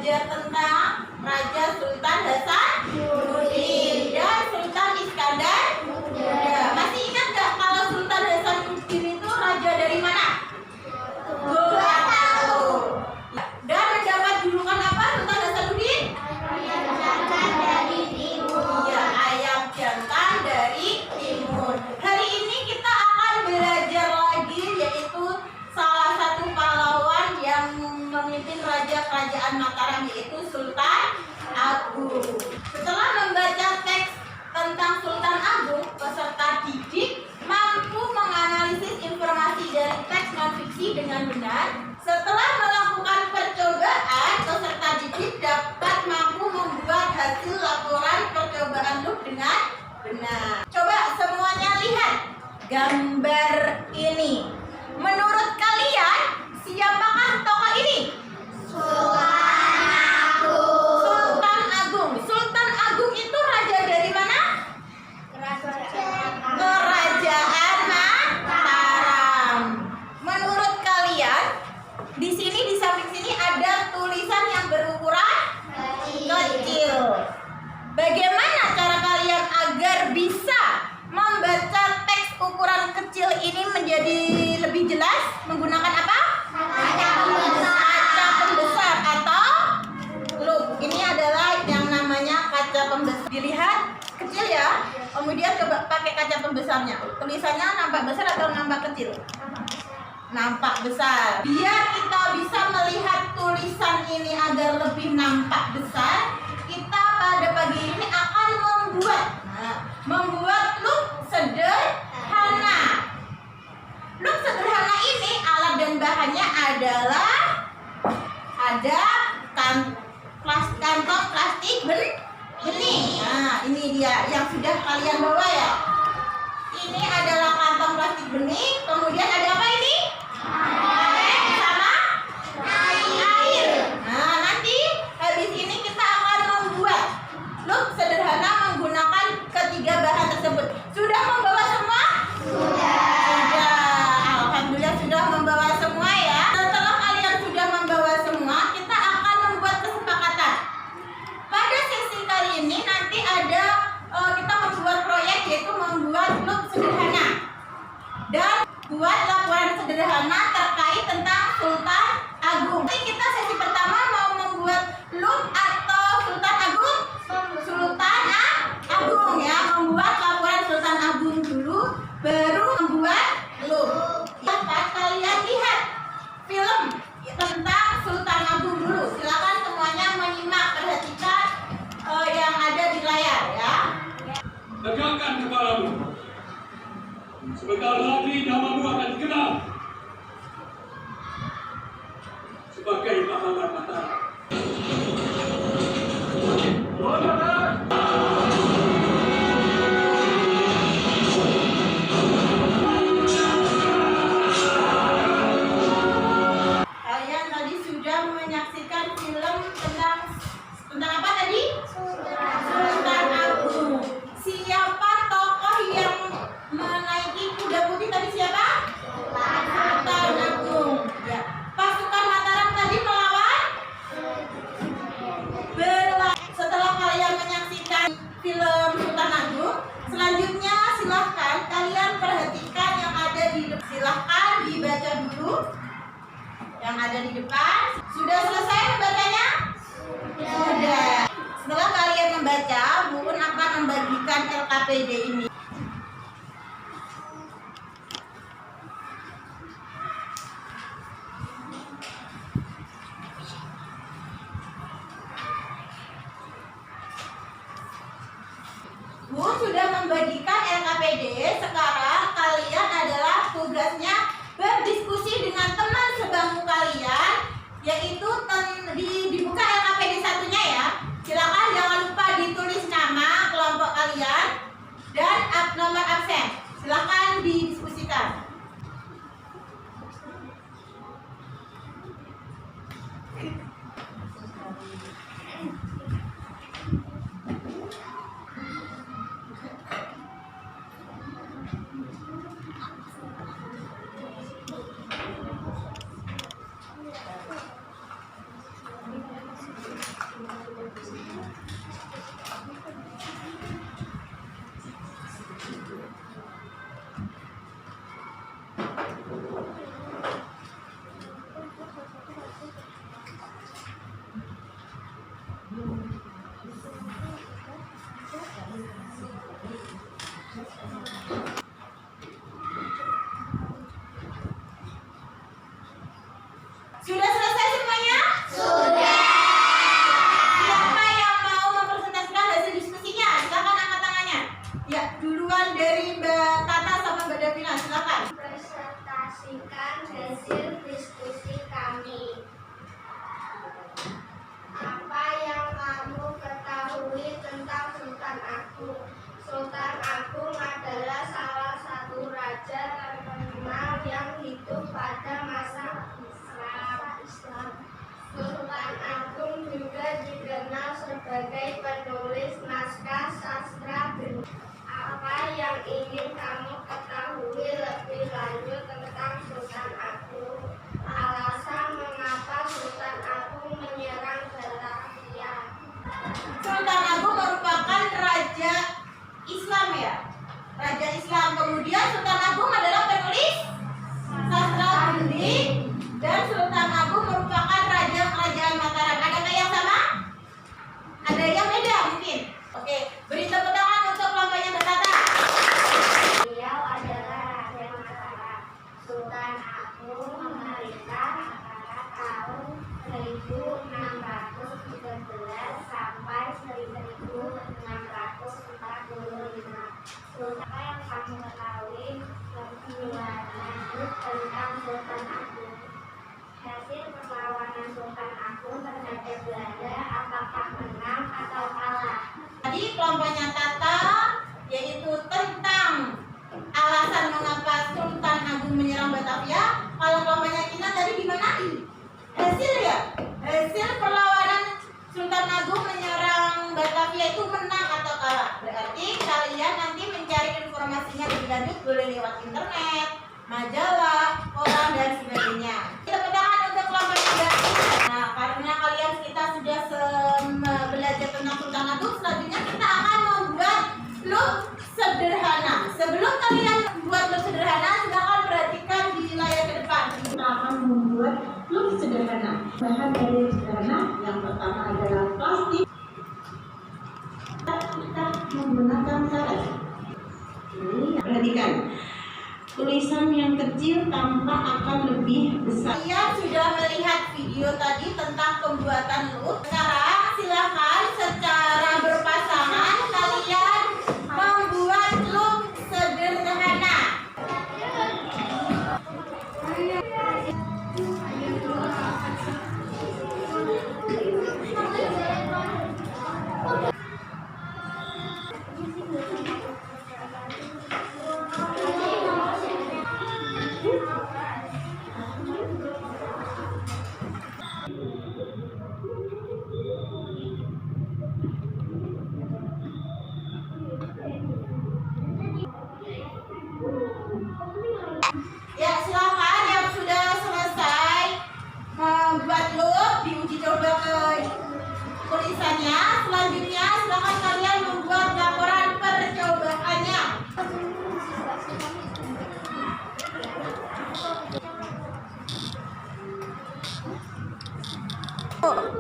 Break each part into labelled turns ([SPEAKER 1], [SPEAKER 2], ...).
[SPEAKER 1] belajar tentang Raja Sultan Hasanuddin dan Sultan Iskandar Muda. Masih ingat gak kalau Sultan Hasanuddin itu raja dari mana? Gua tahu. Dan mendapat julukan apa Sultan Hasanuddin? Ayam jantan dari timur. Ya, ayam jantan dari timur. Hari ini kita akan belajar lagi, yaitu salah satu pahlawan yang memimpin raja kerajaan Mataram, yaitu Sultan Agung. Setelah membaca teks tentang Sultan Agung, peserta didik mampu menganalisis informasi dari teks non-fiksi dengan benar. Setelah melakukan percobaan, peserta didik dapat mampu membuat hasil laporan percobaan loop dengan benar. Coba semuanya lihat gambar ini. Menurut kalian, siapakah tokoh ini? Sultan Agung. Sultan Agung. Sultan Agung itu raja dari mana? Kerajaan Mataram. Menurut kalian, di sini di samping sini ada tulisan yang berukuran kecil. Bagaimana cara kalian agar bisa membaca teks ukuran kecil ini menjadi lebih jelas? Menggunakan apa? Kaca pembesar atau loop. Ini adalah yang namanya kaca pembesar. Dilihat kecil ya. Kemudian coba pakai kaca pembesarnya. Tulisannya nampak besar atau nampak kecil? Nampak besar. Biar kita bisa melihat tulisan ini agar lebih nampak besar, kita pada pagi ini akan membuat loop sederhana. Loop sederhana ini alat dan bahannya adalah ada kantong plastik bening. Nah, ini dia yang sudah kalian bawa ya. Ini adalah kantong plastik bening. Kemudian ada apa ini? Sama air. Nah, nanti habis ini kita akan membuat loop sederhana menggunakan ketiga bahan tersebut. Sudah membawa semua? Sudah. Alhamdulillah sudah membawa semua ya. Setelah kalian sudah membawa semua, kita akan membuat kesepakatan. Pada sesi kali ini nanti ada kita membuat proyek, yaitu membuat loop sederhana dan buat laporan sederhana terkait tentang Sultan Agung. Nanti kita sesi pertama mau membuat loop atau Sultan Agung? Sultan Agung ya, membuat laporan Sultan Agung dulu, baru membuat loop. Dapat kalian lihat film tentang Sultan Agung dulu. Silakan semuanya menyimak, perhatikan yang ada di layar ya.
[SPEAKER 2] Tegakkan kepalamu. Sebentar lagi namamu akan dikenal sebagai pahlawan Mataram.
[SPEAKER 1] Kalian tadi sudah menyaksikan film tentang apa tadi? Sultan Agung. Siapa tokoh yang menaiki kuda putih tadi, siapa? Sultan Agung. Ya. Pasukan Mataram tadi melawan Setelah kalian menyaksikan film Sultan Agung, selanjutnya silahkan kalian perhatikan yang ada di depan. Silahkan dibaca dulu yang ada di depan. Sudah selesai membacanya? Sudah. Setelah kalian membaca, Bu Un akan membagikan LKPD ini. Bu sudah membagikan LKPD. Sekarang kalian adalah tugasnya berdiskusi dengan teman sebangku kalian, yaitu dibuka LKPD satunya ya. Silakan jangan lupa ditulis nama kelompok kalian dan nomor absen. Silakan didiskusikan.
[SPEAKER 3] menyaksikan hasil diskusi kami. Apa yang kamu ketahui tentang Sultan Agung? Sultan Agung adalah salah satu raja terkenal yang hidup pada masa Islam. Sultan Agung juga dikenal sebagai penulis naskah sastra Benda. Apa yang ingin kamu ketahui lebih lanjut tentang Sultan Agung? Alasan mengapa Sultan Agung menyerang Batavia.
[SPEAKER 1] Sultan Agung merupakan raja Islam ya, raja Islam. Kemudian Sultan Agung adalah penulis sastra Bendi, dan Sultan Agung merupakan raja kerajaan Mataram. Adakah yang sama? Ada yang beda mungkin? Oke, beri tepuk tangan untuk kelompoknya berkata.
[SPEAKER 3] Beliau adalah Raja Mataram. Sultan Agung memerintah antara tahun 1613 sampai 1645. Sultan yang kamu ketahui lebih lanjut tentang Sultan Agung. Hasil perlawanan Sultan Agung terhadap Belanda, apakah menang atau kalah?
[SPEAKER 1] Tadi kelompoknya Tata, yaitu tentang alasan mengapa Sultan Agung menyerang Batavia. Kalau kelompoknya Kina tadi gimana? Hasil ya? Hasil perlawanan Sultan Agung menyerang Batavia itu menang atau kalah? Berarti kalian nanti mencari informasinya lebih lanjut boleh lewat internet, majalah, koran, dan sebagainya. Kita tangan untuk kelompok 3. Nah, karena kita sudah belajar tentang Sultan Agung, selanjutnya kita akan membuat loop sederhana. Sebelum kalian membuat loop sederhana, silakan perhatikan di layar ke depan. Kita akan membuat loop sederhana. Bahan dari sederhana yang pertama adalah plastik. Kita menggunakan karet. Ini perhatikan. Tulisan yang kecil tampak akan lebih besar. Kalian sudah melihat video tadi tentang pembuatan loop. Sekarang silakan secara berpasangan kalian membuat loop sederhana. Ya, silakan yang sudah selesai membuat loop diuji coba ke tulisannya. Selanjutnya silakan kalian membuat laporan percobaannya.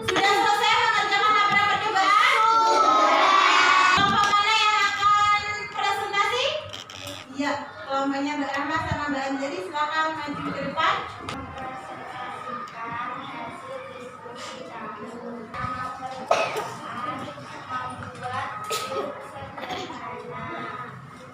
[SPEAKER 1] Sudah selesai mengerjakan laporan percobaan? Kelompok mana yang akan presentasi? Iya, kelompoknya Mbak Rahma sama Mbak Anjali, silakan maju ke depan.
[SPEAKER 3] Mempresentasikan hasil diskusi kami. Membuat loop sederhana.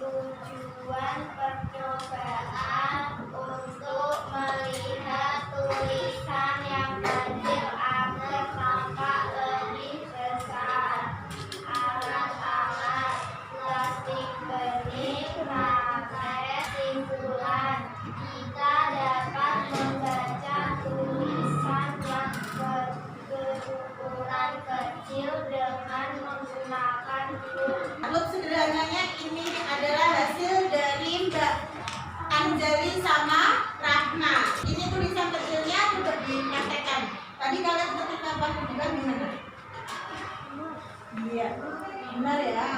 [SPEAKER 3] Tujuan percobaan untuk melihat tulisan yang kecil agar tampak lebih besar. Alat-alat plastik benih, karet, simpulan. Kita dapat membaca tulisan yang berukuran kecil dengan menggunakan loop.
[SPEAKER 1] Loop sederhananya ini adalah hasil dari Mbak Anjali sama Rahma. Ini tulisan kecilnya sudah dipraktekkan. Tadi kalian ketika juga gimana? Iya, benar ya.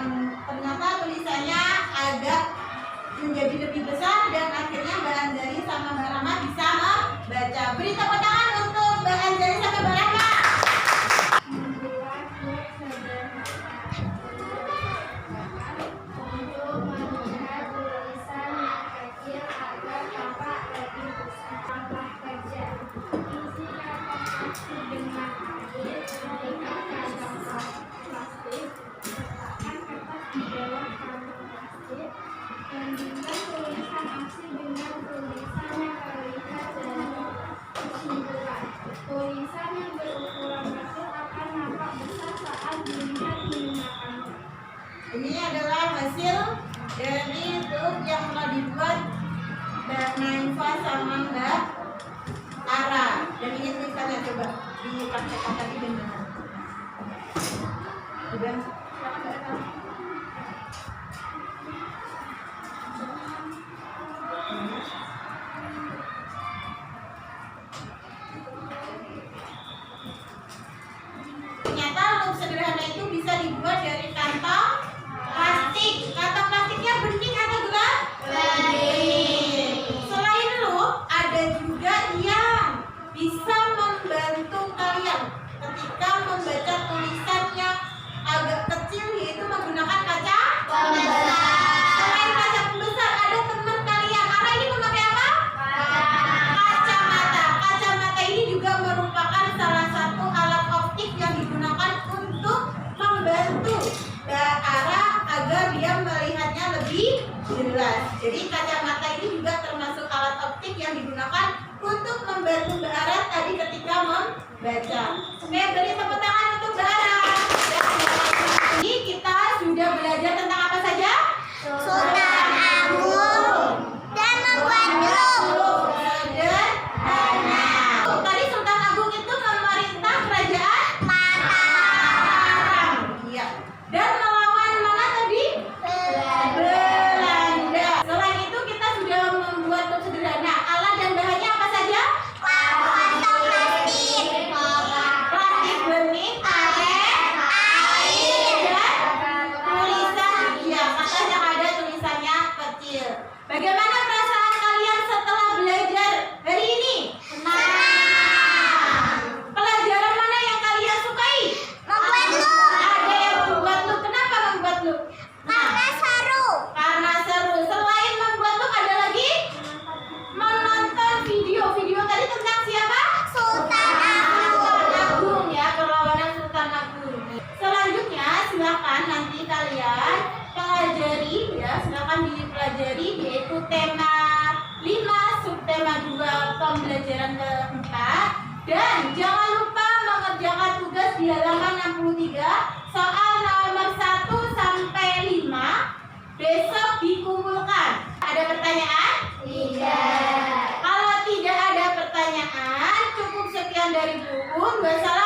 [SPEAKER 1] Ternyata tulisannya agak menjadi lebih besar dan akhirnya Mbak Anjali sama Mbak Rahma bisa membaca. Beri tepuk tangan untuk Mbak Anjali sama Mbak Rahma.
[SPEAKER 3] Membuat loop sederhana. Untuk melihat tulisan yang kecil agar tampak lebih besar. Tambah kerja. Isi kantong plastik dengan air. Berikan kantong plastik. Letakkan kertas di bawah kantong plastik. Bandingkan tulisan asli dengan tulisan yang kalian
[SPEAKER 1] Mbak Naifah sama Mbak Ara. Dan ini tulisannya coba dipraktekkan tadi benar. Udah. Ternyata loop sederhana itu bisa dibuat dari kantong plastik. Kantong plastiknya bening atau gelap? Bening. Selain loop, ada juga yang bisa membantu kalian ketika membaca tulisan yang agak kecil, yaitu menggunakan kaca pembesar. Selain kaca pembesar, ada teman kalian. Ara ini memakai apa? Kacamata. Kacamata ini juga merupakan salah satu alat optik yang digunakan untuk membantu Mbak Ara agar dia melihatnya lebih jelas. Jadi kacamata ini juga termasuk alat optik yang digunakan untuk membantu Mbak Ara tadi ketika membaca. Oke, beri tepuk tangan untuk Mbak Ara. Ini kita sudah belajar tentang apa saja?
[SPEAKER 3] Sultan Agung dan membuat loop.
[SPEAKER 1] Sederhana. Tadi Sultan Agung itu memerintah kerajaan Mataram. Iya. Dan melawan mana tadi? Belanda. Selain itu kita sudah membuat loop sederhana. Alat dan bahannya apa saja?
[SPEAKER 3] Kantong plastik.
[SPEAKER 1] Plastik bening, karet, air, dan tulisan. Iya, makanya ada tulisannya kecil. Bagaimana perasaan kalian setelah belajar hari ini? Pelajaran mana yang kalian sukai?
[SPEAKER 3] Membuat loop.
[SPEAKER 1] Ada yang membuat loop. Kenapa membuat loop?
[SPEAKER 3] Karena seru.
[SPEAKER 1] Karena seru. Selain membuat loop ada lagi menonton video. Video tadi tentang siapa?
[SPEAKER 3] Sultan
[SPEAKER 1] Sultan
[SPEAKER 3] Agung.
[SPEAKER 1] Agung ya, perlawanan Sultan Agung. Selanjutnya silakan nanti kalian pelajari ya, silakan dipelajari yaitu tema 5, subtema 2, pembelajaran keempat. Dan jangan lupa mengerjakan tugas di halaman 63 soal nomor 1 sampai 5 besok dikumpulkan. Ada pertanyaan?
[SPEAKER 3] Tidak.
[SPEAKER 1] Kalau tidak ada pertanyaan, cukup sekian dari Bu Un. Wassalamualaikum